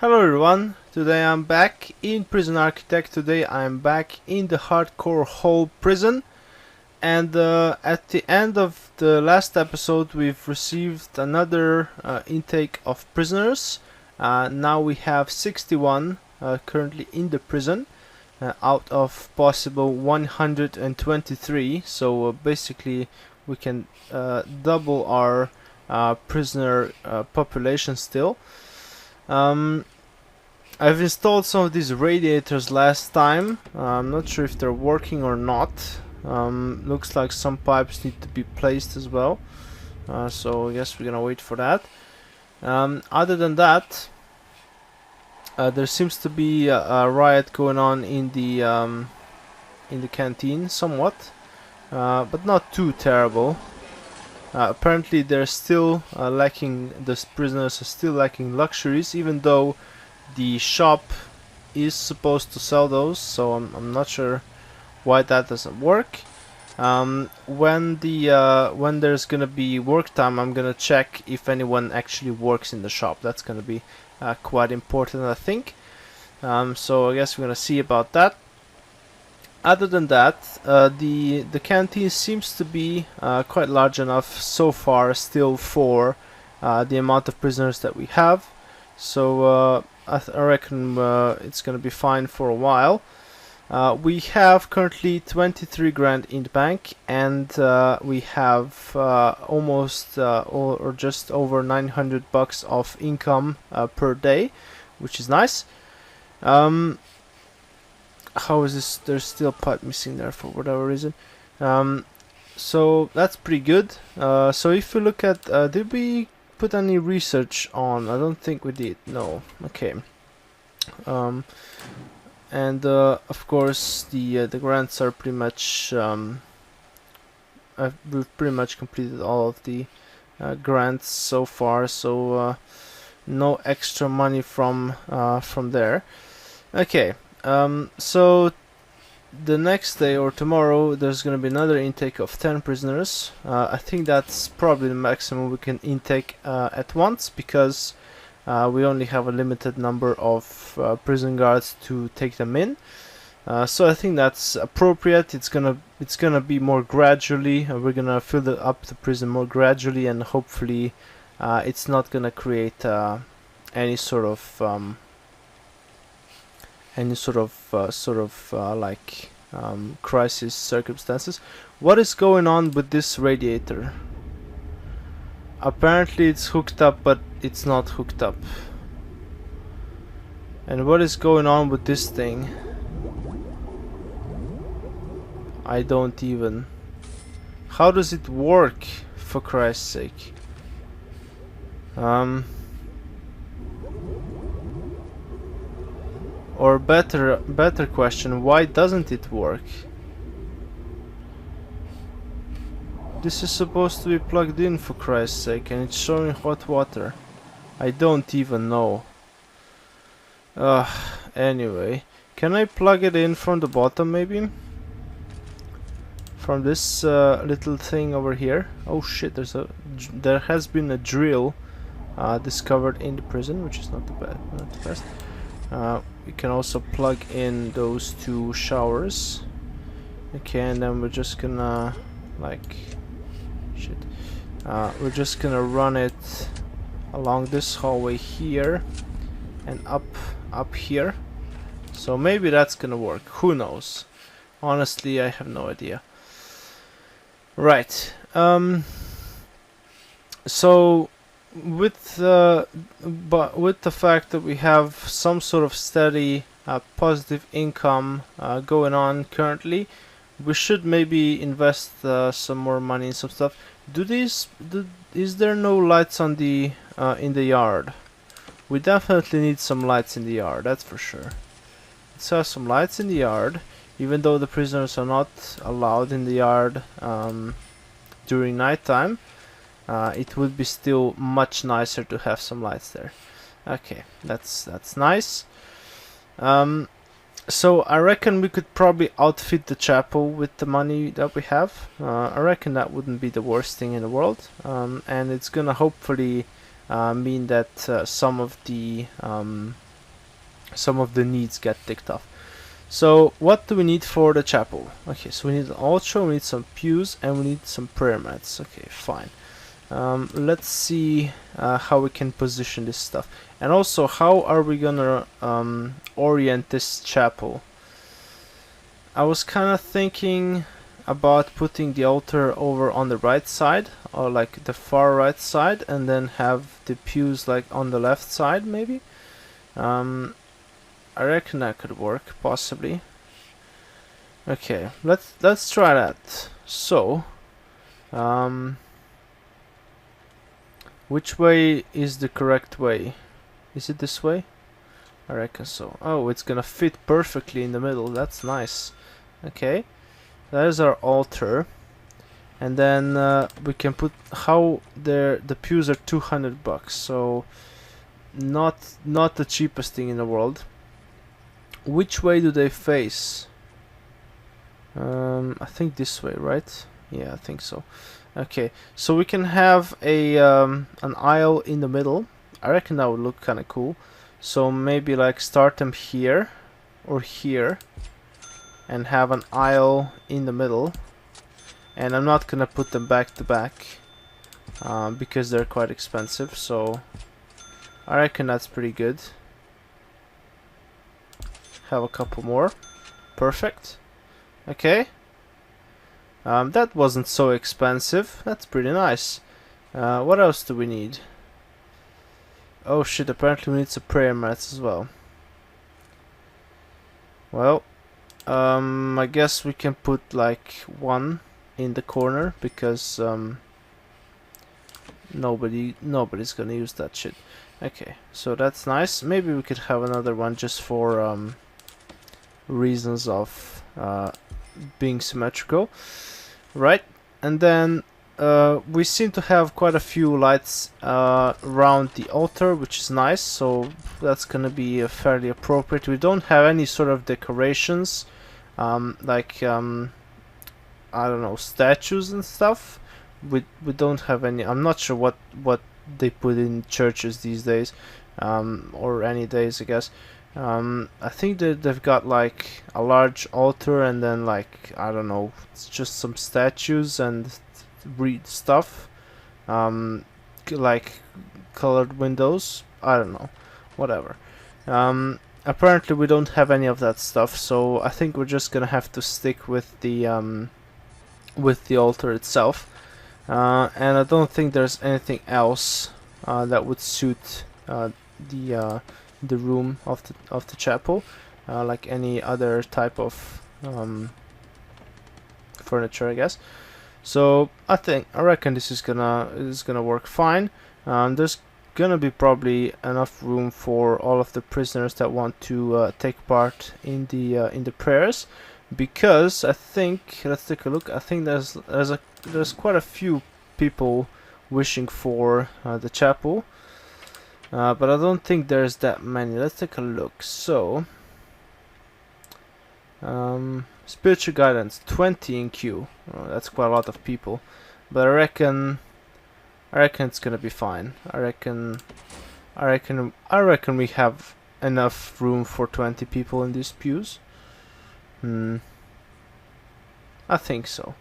Hello everyone, today I'm back in Prison Architect. Today I'm back in the hardcore hole prison, and at the end of the last episode we've received another intake of prisoners. Now we have 61 currently in the prison out of possible 123, so basically we can double our prisoner population still. I've installed some of these radiators last time. I'm not sure if they're working or not. Looks like some pipes need to be placed as well. So I guess we're gonna wait for that. Other than that, there seems to be a riot going on in the canteen, somewhat, but not too terrible. Apparently, they're still lacking. The prisoners are still lacking luxuries, even though the shop is supposed to sell those, so I'm not sure why that doesn't work. When there's gonna be work time, I'm gonna check if anyone actually works in the shop. That's gonna be quite important, I think. So I guess we're gonna see about that. Other than that, the canteen seems to be quite large enough so far, still for the amount of prisoners that we have. So I reckon it's gonna be fine for a while. We have currently 23 grand in the bank, and we have almost or just over 900 bucks of income per day, which is nice. How is this? There's still a pipe missing there for whatever reason. So that's pretty good. So if you look at, did we put any research on? I don't think we did. No. Okay. And of course the grants are pretty much. We've pretty much completed all of the grants so far. So no extra money from there. Okay. So the next day or tomorrow there's gonna be another intake of 10 prisoners. I think that's probably the maximum we can intake at once, because we only have a limited number of prison guards to take them in. So I think that's appropriate. It's gonna be more gradually. We're gonna fill up the prison more gradually, and hopefully it's not gonna create any sort of crisis circumstances. What is going on with this radiator? Apparently it's hooked up, but it's not hooked up. And what is going on with this thing? I don't even... How does it work, for Christ's sake? Or better question, why doesn't it work? This is supposed to be plugged in, for Christ's sake, and it's showing hot water. I don't even know. Anyway, can I plug it in from the bottom, maybe? From this little thing over here. Oh shit! There has been a drill discovered in the prison, which is not the best. We can also plug in those two showers. Okay, and then we're just gonna we're just gonna run it along this hallway here and up here. So maybe that's gonna work. Who knows? Honestly, I have no idea. Right. So with the fact that we have some sort of steady positive income going on currently, we should maybe invest some more money in some stuff. Is there no lights on the in the yard? We definitely need some lights in the yard, that's for sure. Let's have some lights in the yard, even though the prisoners are not allowed in the yard during nighttime. It would be still much nicer to have some lights there. Okay, that's nice. So I reckon we could probably outfit the chapel with the money that we have. I reckon that wouldn't be the worst thing in the world, and it's gonna hopefully mean that some of the some of the needs get ticked off. So what do we need for the chapel? Okay, so we need an altar, we need some pews, and we need some prayer mats. Okay, fine. Let's see how we can position this stuff. And also, how are we gonna orient this chapel? I was kind of thinking about putting the altar over on the right side, or like the far right side, and then have the pews like on the left side, maybe. I reckon that could work, possibly. Okay, let's try that. So, which way is the correct way? Is it this way? I reckon so. Oh, it's gonna fit perfectly in the middle. That's nice. Okay, there's our altar, and then we can put how the pews are $200, so not the cheapest thing in the world. Which way do they face? I think this way, right? Yeah, I think so. Okay, so we can have a an aisle in the middle. I reckon that would look kind of cool. So maybe like start them here or here, and have an aisle in the middle. And I'm not gonna put them back to back because they're quite expensive. So I reckon that's pretty good. Have a couple more. Perfect. Okay. That wasn't so expensive. That's pretty nice. What else do we need? Oh shit, apparently we need some prayer mats as well. Well, I guess we can put like one in the corner because nobody's gonna use that shit. Okay, so that's nice. Maybe we could have another one just for reasons of being symmetrical, right? And then we seem to have quite a few lights around the altar, which is nice, so that's gonna be fairly appropriate. We don't have any sort of decorations like I don't know, statues and stuff. We don't have any. I'm not sure what they put in churches these days, or any days, I guess. I think that they've got like a large altar and then like I don't know, it's just some statues and read stuff, like colored windows. I don't know, whatever. Apparently we don't have any of that stuff, so I think we're just gonna have to stick with the altar itself. And I don't think there's anything else that would suit the room of the chapel, like any other type of furniture, I guess. So I reckon this is gonna work fine. There's gonna be probably enough room for all of the prisoners that want to take part in the prayers, because I think, let's take a look. I think there's quite a few people wishing for the chapel. But I don't think there's that many. Let's take a look. So, spiritual guidance, 20 in queue. Oh, that's quite a lot of people, but I reckon it's gonna be fine. I reckon we have enough room for 20 people in these pews. I think so.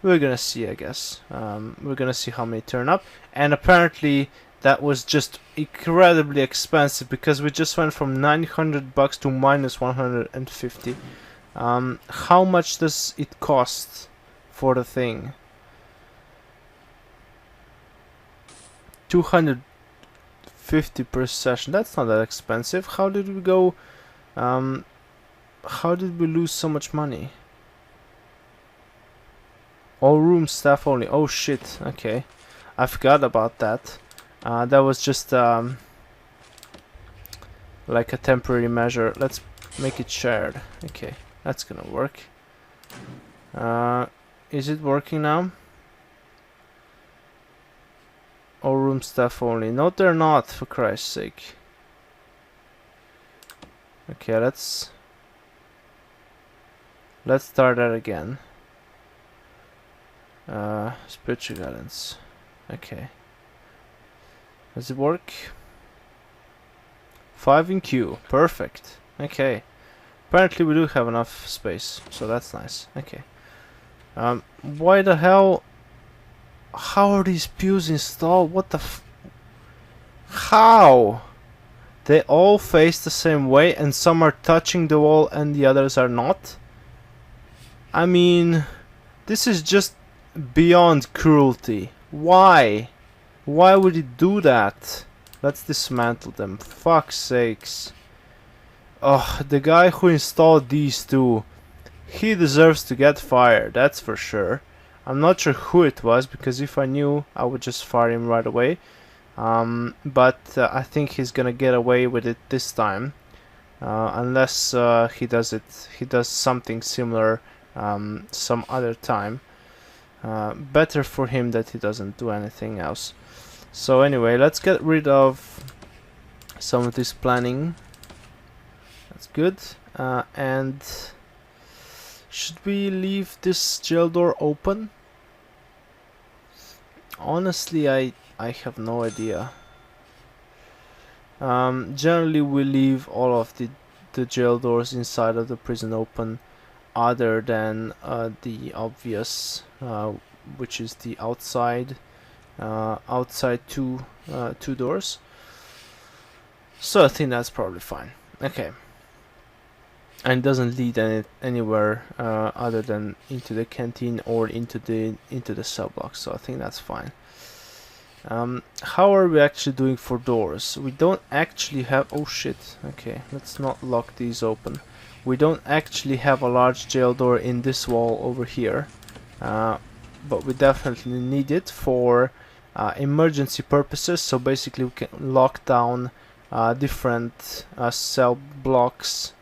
We're gonna see, I guess. We're gonna see how many turn up, and apparently that was just incredibly expensive because we just went from $900 to minus 150. How much does it cost for the thing? 250 per session. That's not that expensive. How did we go? How did we lose so much money? All room staff only. Oh shit. Okay, I forgot about that. That was just like a temporary measure. Let's make it shared. Okay, that's gonna work. Is it working now? All room staff only. No, they're not, for Christ's sake. Okay, let's start that again. Spiritual guidance. Okay. Does it work? 5 in queue. Perfect. Okay. Apparently we do have enough space, so that's nice. Okay. Why the hell? How are these pews installed? What the f... How? They all face the same way and some are touching the wall and the others are not? I mean, this is just beyond cruelty. Why? Why would it do that? Let's dismantle them. Fuck's sakes. Oh, the guy who installed these two, he deserves to get fired, that's for sure. I'm not sure who it was, because if I knew, I would just fire him right away. But I think he's gonna get away with it this time. Unless he does something similar some other time. Better for him that he doesn't do anything else. So anyway, let's get rid of some of this planning. That's good. And should we leave this jail door open? Honestly, I have no idea. Generally we leave all of the jail doors inside of the prison open, other than the obvious, which is the outside two doors. So I think that's probably fine. Okay. And it doesn't lead anywhere other than into the canteen or into the cell block, so I think that's fine. How are we actually doing for doors? We don't actually have... oh shit, okay, let's not lock these open. We don't actually have a large jail door in this wall over here, but we definitely need it for emergency purposes. So basically we can lock down different cell blocks,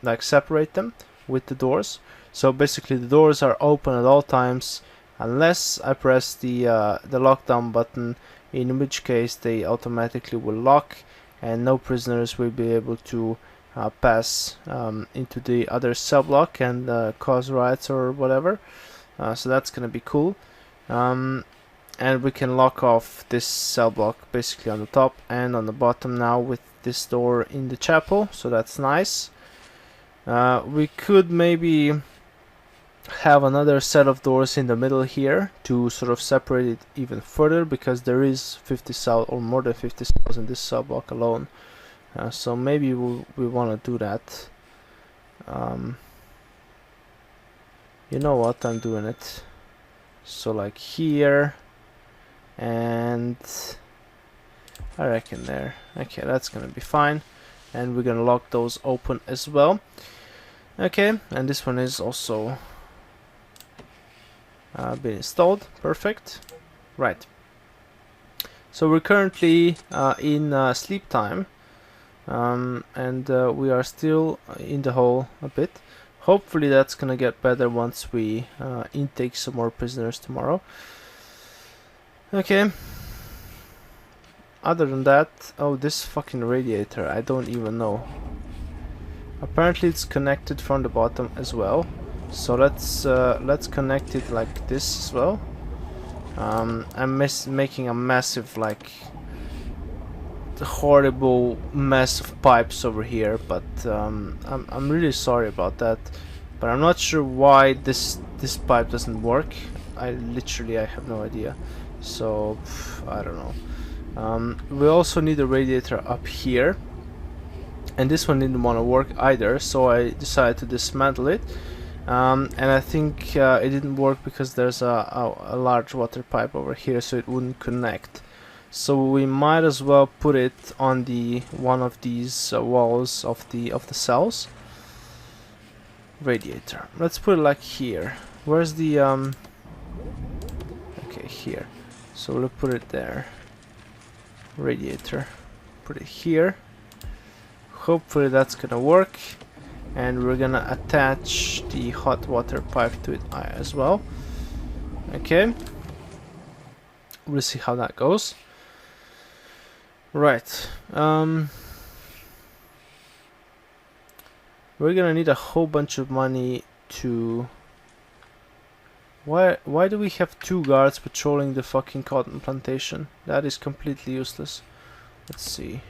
like separate them with the doors. So basically the doors are open at all times unless I press the lockdown button, in which case they automatically will lock and no prisoners will be able to pass into the other cell block and cause riots or whatever. So that's gonna be cool. And we can lock off this cell block basically on the top and on the bottom now with this door in the chapel, so that's nice. We could maybe have another set of doors in the middle here to sort of separate it even further, because there is 50 cells or more than 50 cells in this cell block alone. So maybe we want to do that. You know what, I'm doing it. So like here, and I reckon there. Okay, that's gonna be fine. And we're gonna lock those open as well. Okay, and this one is also been installed. Perfect. Right. So we're currently in sleep time, and we are still in the hole a bit. Hopefully that's gonna get better once we intake some more prisoners tomorrow. Okay. Other than that, oh, this fucking radiator, I don't even know. Apparently it's connected from the bottom as well. So let's connect it like this as well. I'm making a massive, like, horrible mess of pipes over here, but I'm really sorry about that. But I'm not sure why this pipe doesn't work. I have no idea. So I don't know. We also need a radiator up here, and this one didn't want to work either, so I decided to dismantle it. And I think it didn't work because there's a large water pipe over here, so it wouldn't connect. So we might as well put it on the one of these walls of the cells. Radiator. Let's put it like here. Where's the okay, here. So we'll put it there. Radiator. Put it here. Hopefully that's gonna work. And we're gonna attach the hot water pipe to it as well. Okay. We'll see how that goes. Right. We're gonna need a whole bunch of money to... Why do we have 2 guards patrolling the fucking cotton plantation? That is completely useless. Let's see.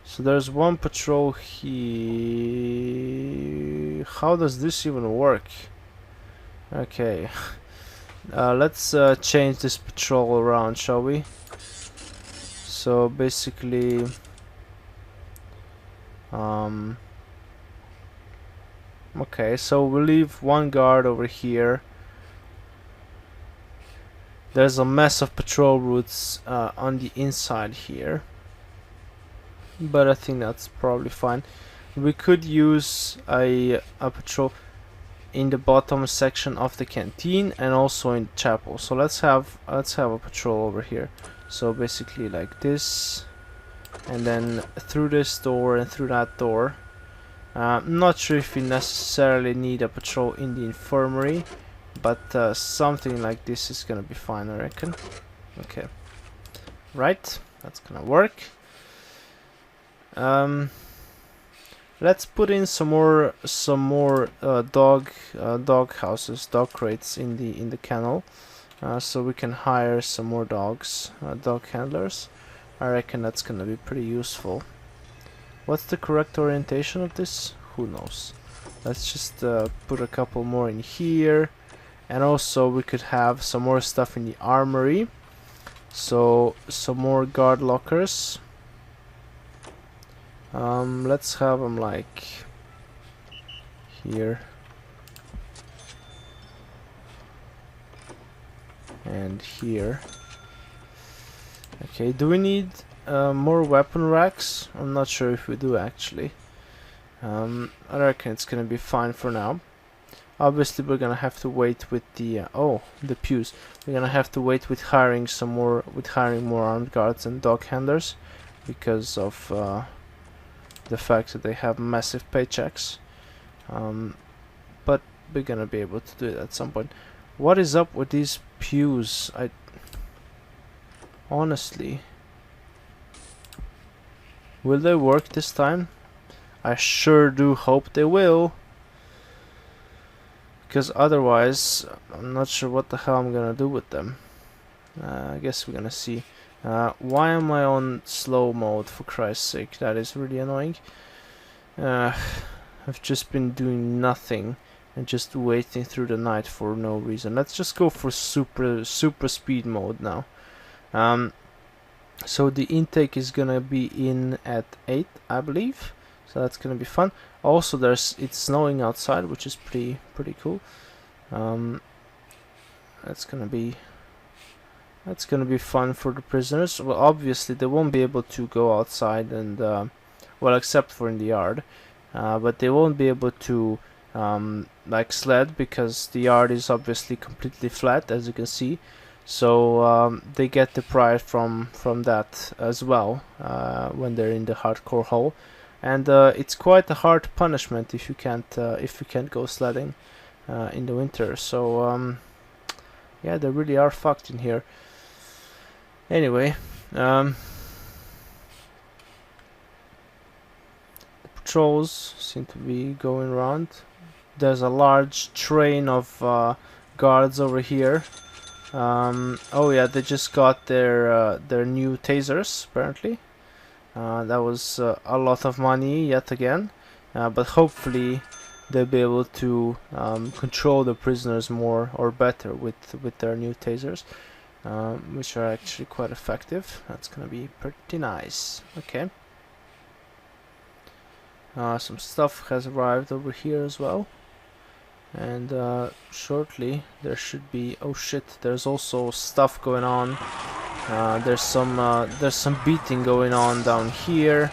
So there's one patrol here. How does this even work? Okay. Let's change this patrol around, shall we? So basically, okay, so we'll leave one guard over here. There's a mess of patrol routes on the inside here, but I think that's probably fine. We could use a patrol in the bottom section of the canteen and also in the chapel. So let's have a patrol over here. So basically like this, and then through this door and through that door. I'm not sure if we necessarily need a patrol in the infirmary, but something like this is gonna be fine, I reckon. Okay, right, that's gonna work. Let's put in some more dog houses, dog crates in the kennel, so we can hire some more dogs, dog handlers. I reckon that's gonna be pretty useful. What's the correct orientation of this? Who knows? Let's just put a couple more in here, and also we could have some more stuff in the armory. So some more guard lockers. Let's have them like here and here. Okay, do we need more weapon racks? I'm not sure if we do actually. I reckon it's gonna be fine for now. Obviously we're gonna have to wait with the the pews. We're gonna have to wait with hiring more armed guards and dog handlers because of the fact that they have massive paychecks. But we're gonna be able to do it at some point. What is up with these pews? Honestly, will they work this time? I sure do hope they will, because otherwise I'm not sure what the hell I'm gonna do with them. I guess we're gonna see. Why am I on slow mode, for Christ's sake? That is really annoying. I've just been doing nothing and just waiting through the night for no reason. Let's just go for super speed mode now. So the intake is gonna be in at 8, I believe. So that's gonna be fun. Also, it's snowing outside, which is pretty cool. That's gonna be fun for the prisoners. Well, obviously they won't be able to go outside and well, except for in the yard, but they won't be able to like sled because the yard is obviously completely flat, as you can see. So they get deprived from that as well when they're in the hardcore hole, and it's quite a hard punishment if you can't go sledding in the winter. So yeah, they really are fucked in here. Anyway, the patrols seem to be going around. There's a large train of guards over here. Oh yeah, they just got their new tasers apparently. That was a lot of money yet again, but hopefully they'll be able to control the prisoners more or better with their new tasers, which are actually quite effective. That's gonna be pretty nice. Okay. Some stuff has arrived over here as well, and shortly there should be. Oh shit! There's also stuff going on. There's some beating going on down here.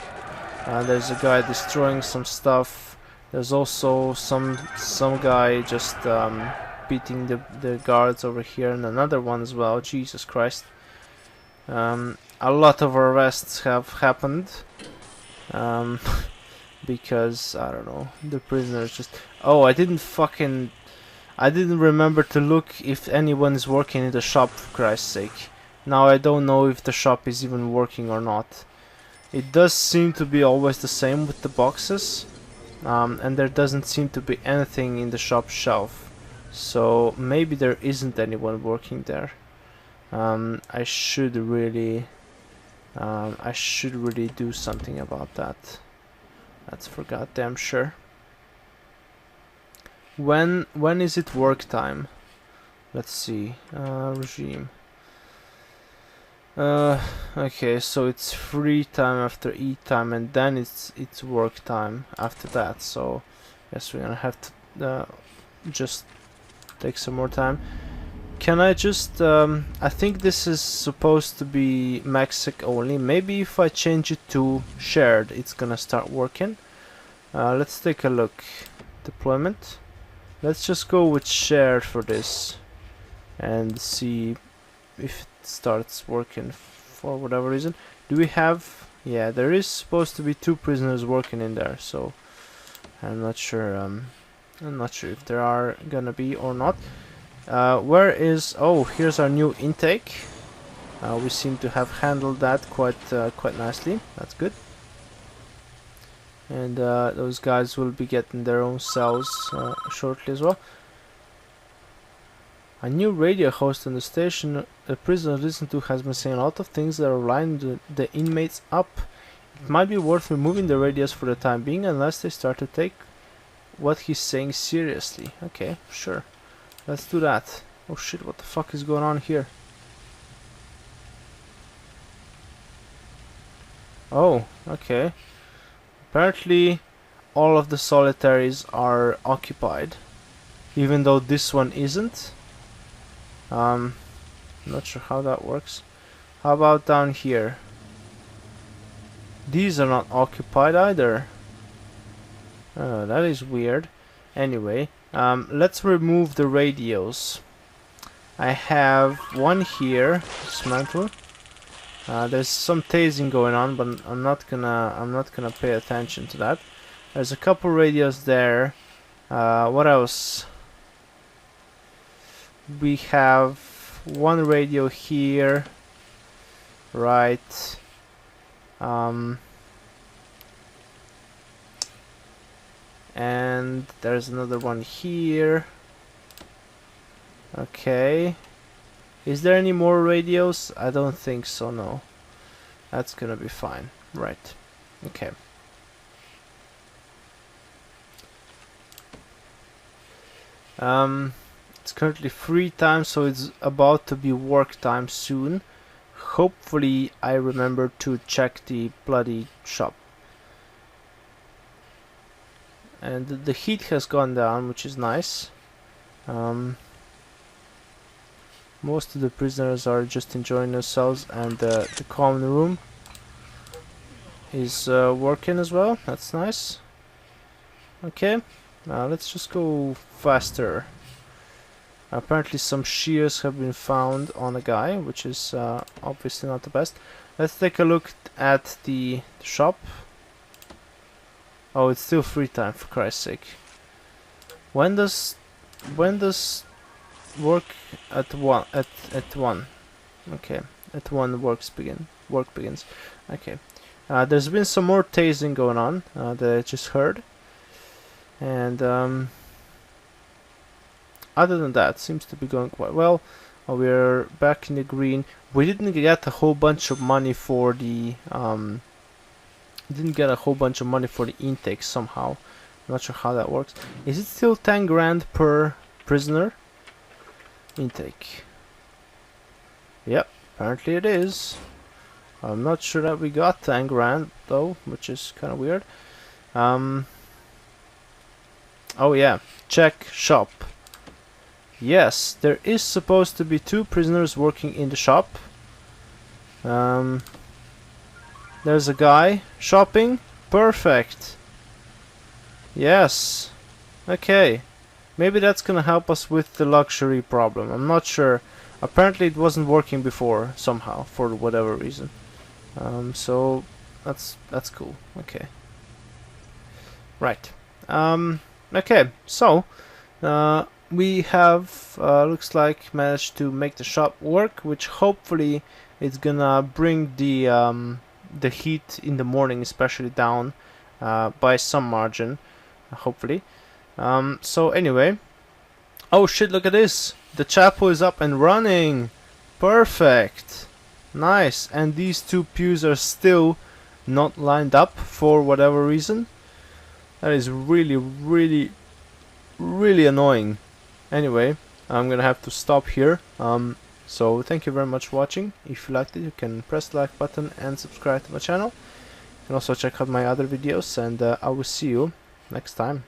There's a guy destroying some stuff. There's also some guy just beating the guards over here, and another one as well. Jesus Christ! A lot of arrests have happened. Because I don't know, the prisoners just. Oh, I didn't remember to look if anyone is working in the shop, for Christ's sake. Now I don't know if the shop is even working or not. It does seem to be always the same with the boxes, and there doesn't seem to be anything in the shop shelf. So maybe there isn't anyone working there. I should really I should really do something about that. That's for goddamn sure. When is it work time? Let's see. Regime. Okay, so it's free time after eat time, and then it's work time after that. So, yes, we're gonna have to just take some more time. Can I just? I think this is supposed to be Mexic only. Maybe if I change it to shared, it's gonna start working. Let's take a look. Deployment. Let's just go with shared for this, and see if it starts working for whatever reason. Do we have? Yeah, there is supposed to be 2 prisoners working in there, so I'm not sure. I'm not sure if there are gonna be or not. Where is? Oh, here's our new intake. We seem to have handled that quite nicely. That's good. And those guys will be getting their own cells shortly as well. A new radio host on the station the prisoners listen to has been saying a lot of things that are lining the inmates up. It might be worth removing the radios for the time being unless they start to take what he's saying seriously. Okay, sure. Let's do that. Oh shit, what the fuck is going on here? Oh, okay. Apparently all of the solitaries are occupied, even though this one isn't. I'm not sure how that works. How about down here? These are not occupied either. Oh, that is weird. Anyway, let's remove the radios. I have one here, dismantle. There's some tasing going on, but I'm not gonna pay attention to that. There's a couple radios there. What else? We have one radio here, right? And there's another one here. Okay. Is there any more radios? I don't think so, no. That's gonna be fine. Right. Okay. It's currently free time, so it's about to be work time soon. Hopefully I remember to check the bloody shop. And the heat has gone down, which is nice. Most of the prisoners are just enjoying themselves, and the common room is working as well. That's nice. Okay, let's just go faster. Apparently some shears have been found on a guy, which is obviously not the best. Let's take a look at the shop. Oh, it's still free time, for Christ's sake. When does work at one? Okay, at 1 work begins. Okay. There's been some more tasing going on that I just heard, and other than that, seems to be going quite well. We're back in the green. We didn't get a whole bunch of money for the intake somehow. I'm not sure how that works. Is it still 10 grand per prisoner? Intake. Yep, apparently it is. I'm not sure that we got 10 grand though, which is kind of weird. Oh yeah, check shop. Yes, there is supposed to be 2 prisoners working in the shop. There's a guy shopping. Perfect. Yes. Okay. Maybe that's gonna help us with the luxury problem. I'm not sure. Apparently it wasn't working before somehow, for whatever reason. So that's cool. Okay. Right. Okay. So we have looks like managed to make the shop work, which hopefully it's gonna bring the heat in the morning especially down by some margin, hopefully. So anyway, oh shit, look at this, the chapel is up and running. Perfect. Nice. And these two pews are still not lined up for whatever reason. That is really, really, really annoying. Anyway, I'm gonna have to stop here. So thank you very much for watching. If you liked it, you can press the like button and subscribe to my channel. You can also check out my other videos, and I will see you next time.